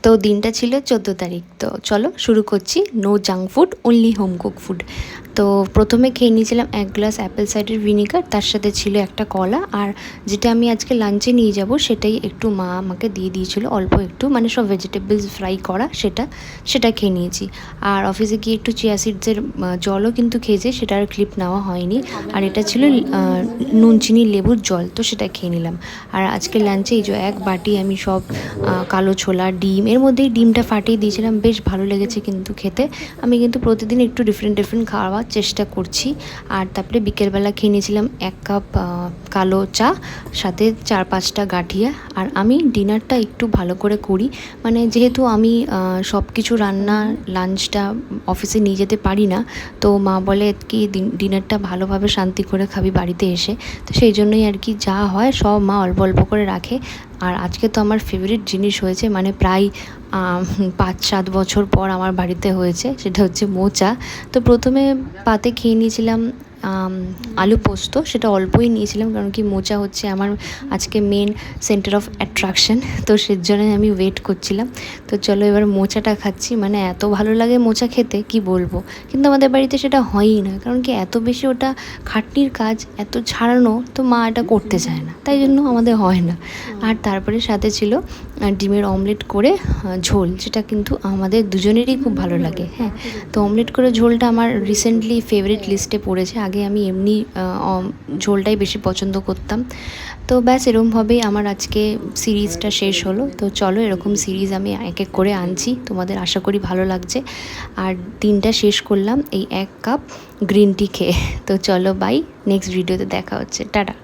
তো দিনটা ছিল 14 তারিখ। তো চলো শুরু করছি। No junk food, only home cook food. তো প্রথমে খেয়ে নিয়েছিলাম 1 গ্লাস অ্যাপেল সাইডার ভিনিগার, তার সাথে ছিল একটা কলা, আর যেটা আমি আজকে লাঞ্চে নিয়ে যাব সেটাই একটু মা আমাকে দিয়ে দিয়েছিল, অল্প একটু, মানে সব ভেজিটেবলস ফ্রাই করা, সেটা খেয়ে নিয়েছি। আর অফিসে গিয়ে একটু চিয়া সিডসের জলও কিন্তু খেয়েছে, সেটার ক্লিপ নেওয়া হয়নি। আর এটা ছিল নুন চিনি লেবুর জল, তো সেটা খেয়ে নিলাম। আর আজকে লাঞ্চে এই যে 1 বাটি আমি সব কালো ছোলা, ডিম, এর মধ্যেই ডিমটা ফাটিয়ে দিয়েছিলাম, বেশ ভালো লেগেছে কিন্তু খেতে। আমি কিন্তু প্রতিদিন একটু ডিফারেন্ট খাওয়ার চেষ্টা করছি। আর তারপরে বিকেলবেলা খেয়ে নিয়েছিলাম 1 কাপ কালো চা, সাথে 4-5টা গাঠিয়া। আর আমি ডিনারটা একটু ভালো করে করি, মানে যেহেতু আমি সব কিছু রান্না লাঞ্চটা অফিসে নিয়ে যেতে পারি না, তো মা বলে কি ডিনারটা ভালোভাবে শান্তি করে খাবি বাড়িতে এসে। তো সেই জন্যই আর কি যা হয় সব মা অল্প অল্প করে রাখে। আর আজকে তো আমার ফেভারিট জিনিস হয়েছে, মানে প্রায় 5-7 বছর পর আমার বাড়িতে হয়েছে, সেটা হচ্ছে মোচা। তো প্রথমে পাতে খেয়ে নিয়েছিলাম আলু পোস্ত, সেটা অল্পই নিয়েছিলাম, কারণ কি মোচা হচ্ছে আমার আজকে মেন সেন্টার অফ অ্যাট্রাকশন, তো সেজন্য আমি ওয়েট করছিলাম। তো চলো এবার মোচাটা খাচ্ছি, মানে এত ভালো লাগে মোচা খেতে কি বলবো। কিন্তু আমাদের বাড়িতে সেটা হয়ই না, কারণ কি এত বেশি ওটা খাটনির কাজ, এত ছাড়ানো, তো মা এটা করতে চায় না, তাই জন্য আমাদের হয় না। আর তারপরে সাথে ছিল ডিমের অমলেট করে ঝোল, যেটা কিন্তু আমাদের দুজনেরই খুব ভালো লাগে। হ্যাঁ, তো অমলেট করে ঝোলটা আমার রিসেন্টলি ফেভারিট লিস্টে পড়েছে। আগে আমি এমনি ঝোলটাই বেশি পছন্দ করতাম। তো ব্যাস এরকমভাবেই আমার আজকে সিরিজটা শেষ হলো। তো চলো এরকম সিরিজ আমি এক এক করে আনছি, তোমাদের আশা করি ভালো লাগছে। আর দিনটা শেষ করলাম এই 1 কাপ গ্রিন টি খেয়ে। তো চলো বাই, নেক্সট ভিডিওতে দেখা হচ্ছে, টাটা।